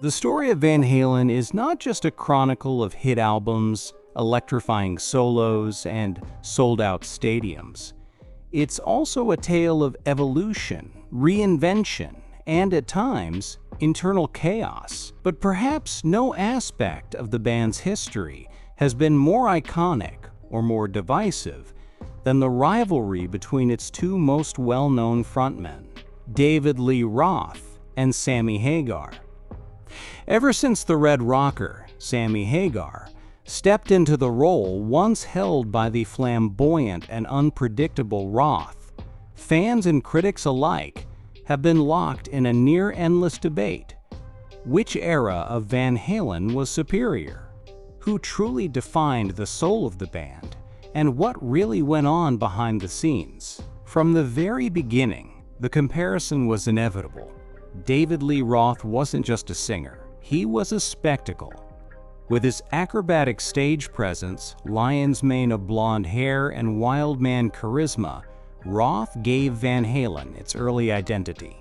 The story of Van Halen is not just a chronicle of hit albums, electrifying solos, and sold-out stadiums. It's also a tale of evolution, reinvention, and at times, internal chaos. But perhaps no aspect of the band's history has been more iconic or more divisive than the rivalry between its two most well-known frontmen, David Lee Roth and Sammy Hagar. Ever since the Red Rocker, Sammy Hagar, stepped into the role once held by the flamboyant and unpredictable Roth, fans and critics alike have been locked in a near-endless debate. Which era of Van Halen was superior? Who truly defined the soul of the band? And what really went on behind the scenes? From the very beginning, the comparison was inevitable. David Lee Roth wasn't just a singer, he was a spectacle. With his acrobatic stage presence, lion's mane of blonde hair, and wild man charisma, Roth gave Van Halen its early identity.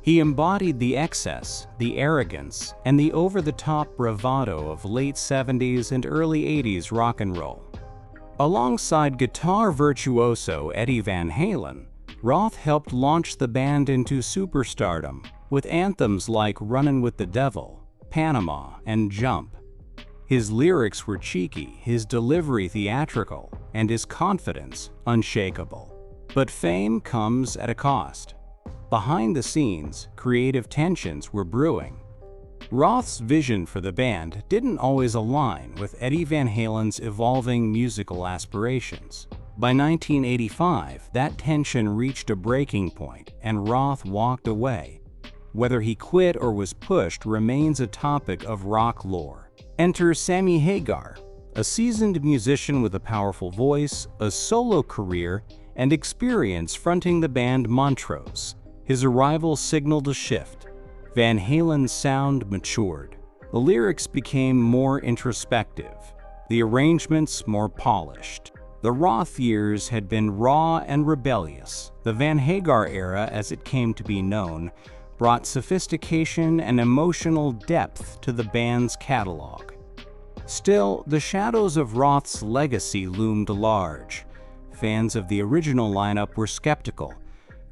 He embodied the excess, the arrogance, and the over-the-top bravado of late 70s and early 80s rock and roll. Alongside guitar virtuoso Eddie Van Halen, Roth helped launch the band into superstardom with anthems like Runnin With the Devil, Panama, and Jump. His lyrics were cheeky, his delivery theatrical, and his confidence unshakable. But fame comes at a cost. Behind the scenes, creative tensions were brewing. Roth's vision for the band didn't always align with Eddie Van Halen's evolving musical aspirations. By 1985, that tension reached a breaking point, and Roth walked away. Whether he quit or was pushed remains a topic of rock lore. Enter Sammy Hagar, a seasoned musician with a powerful voice, a solo career, and experience fronting the band Montrose. His arrival signaled a shift. Van Halen's sound matured. The lyrics became more introspective, the arrangements more polished. The Roth years had been raw and rebellious. The Van Hagar era, as it came to be known, brought sophistication and emotional depth to the band's catalog. Still, the shadows of Roth's legacy loomed large. Fans of the original lineup were skeptical.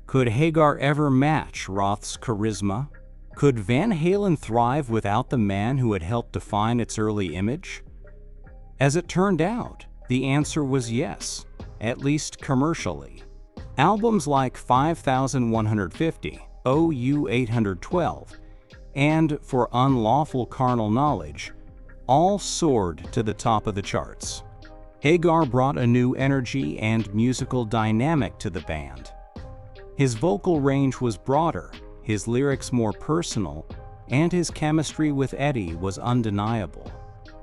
Could Hagar ever match Roth's charisma? Could Van Halen thrive without the man who had helped define its early image? As it turned out, the answer was yes, at least commercially. Albums like 5150, OU 812, and For Unlawful Carnal Knowledge all soared to the top of the charts. Hagar brought a new energy and musical dynamic to the band. His vocal range was broader, his lyrics more personal, and his chemistry with Eddie was undeniable.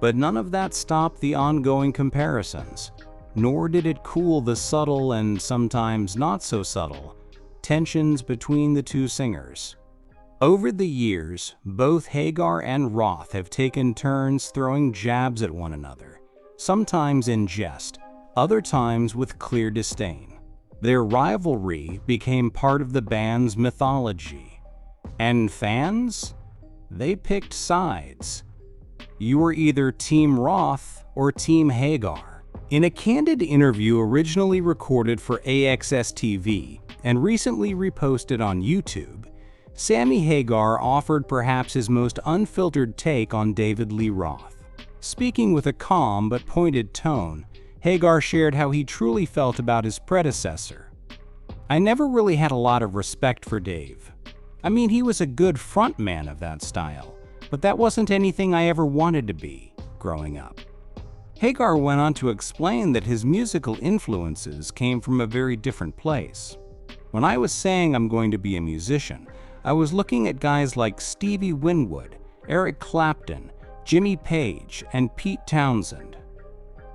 But none of that stopped the ongoing comparisons, nor did it cool the subtle and sometimes not so subtle tensions between the two singers. Over the years, both Hagar and Roth have taken turns throwing jabs at one another, sometimes in jest, other times with clear disdain. Their rivalry became part of the band's mythology. And fans? They picked sides. You were either Team Roth or Team Hagar. In a candid interview originally recorded for AXS TV and recently reposted on YouTube, Sammy Hagar offered perhaps his most unfiltered take on David Lee Roth. Speaking with a calm but pointed tone, Hagar shared how he truly felt about his predecessor. "I never really had a lot of respect for Dave. I mean, he was a good frontman of that style, but that wasn't anything I ever wanted to be growing up." Hagar went on to explain that his musical influences came from a very different place. "When I was saying I'm going to be a musician, I was looking at guys like Stevie Winwood, Eric Clapton, Jimmy Page, and Pete Townsend.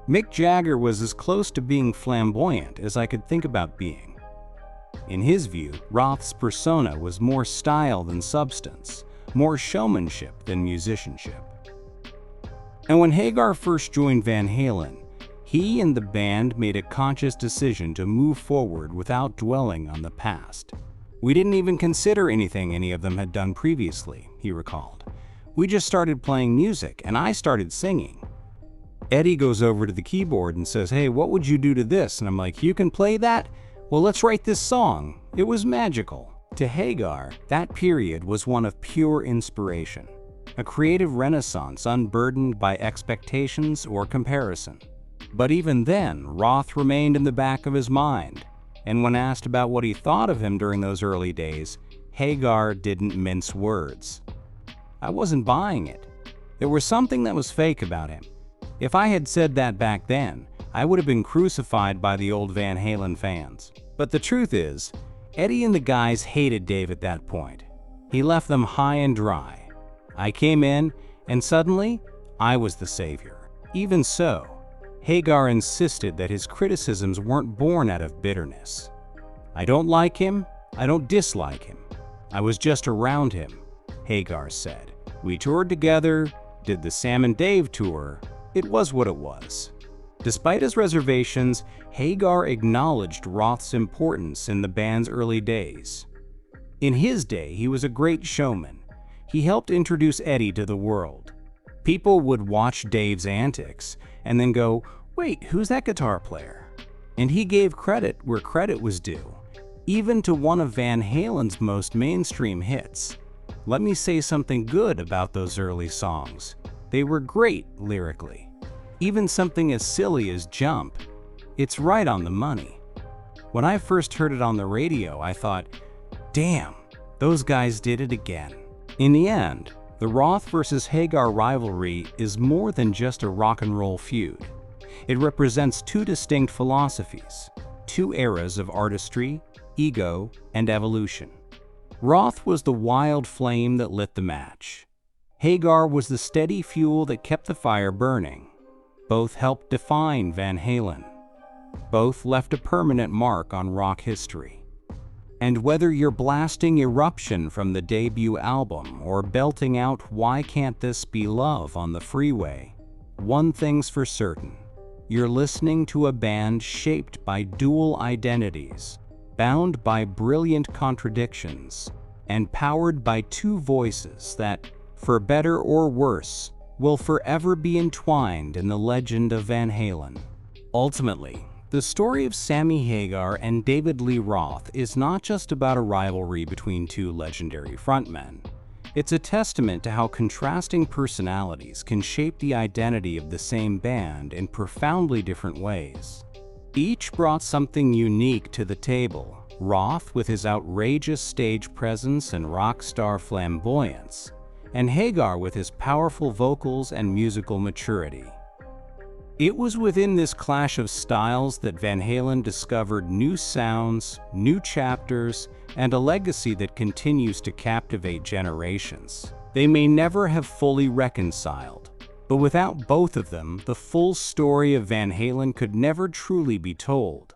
Mick Jagger was as close to being flamboyant as I could think about being." In his view, Roth's persona was more style than substance, more showmanship than musicianship. And when Hagar first joined Van Halen, he and the band made a conscious decision to move forward without dwelling on the past. "We didn't even consider anything any of them had done previously," he recalled. We just started playing music, and I started singing. Eddie goes over to the keyboard and says, "Hey, what would you do to this?" And I'm like, "You can play that? Well, let's write this song." It was magical. To Hagar, that period was one of pure inspiration, a creative renaissance unburdened by expectations or comparison. But even then, Roth remained in the back of his mind, and when asked about what he thought of him during those early days, Hagar didn't mince words. "I wasn't buying it. There was something that was fake about him. If I had said that back then, I would have been crucified by the old Van Halen fans." But the truth is, Eddie and the guys hated Dave at that point. He left them high and dry. I came in, and suddenly, I was the savior. Even so, Hagar insisted that his criticisms weren't born out of bitterness. "I don't like him, I don't dislike him. I was just around him," Hagar said. "We toured together, did the Sam and Dave tour. It was what it was." Despite his reservations, Hagar acknowledged Roth's importance in the band's early days. In his day, he was a great showman. He helped introduce Eddie to the world. People would watch Dave's antics and then go, "Wait, who's that guitar player?" And he gave credit where credit was due, even to one of Van Halen's most mainstream hits. Let me say something good about those early songs. They were great lyrically. Even something as silly as Jump, it's right on the money. When I first heard it on the radio, I thought, damn, those guys did it again. In the end, the Roth versus Hagar rivalry is more than just a rock and roll feud. It represents two distinct philosophies, two eras of artistry, ego, and evolution. Roth was the wild flame that lit the match. Hagar was the steady fuel that kept the fire burning. Both helped define Van Halen. Both left a permanent mark on rock history. And whether you're blasting Eruption from the debut album or belting out Why Can't This Be Love on the freeway, one thing's for certain. You're listening to a band shaped by dual identities, bound by brilliant contradictions, and powered by two voices that, for better or worse, will forever be entwined in the legend of Van Halen. Ultimately, the story of Sammy Hagar and David Lee Roth is not just about a rivalry between two legendary frontmen. It's a testament to how contrasting personalities can shape the identity of the same band in profoundly different ways. Each brought something unique to the table, Roth with his outrageous stage presence and rock star flamboyance, and Hagar with his powerful vocals and musical maturity. It was within this clash of styles that Van Halen discovered new sounds, new chapters, and a legacy that continues to captivate generations. They may never have fully reconciled, but without both of them, the full story of Van Halen could never truly be told.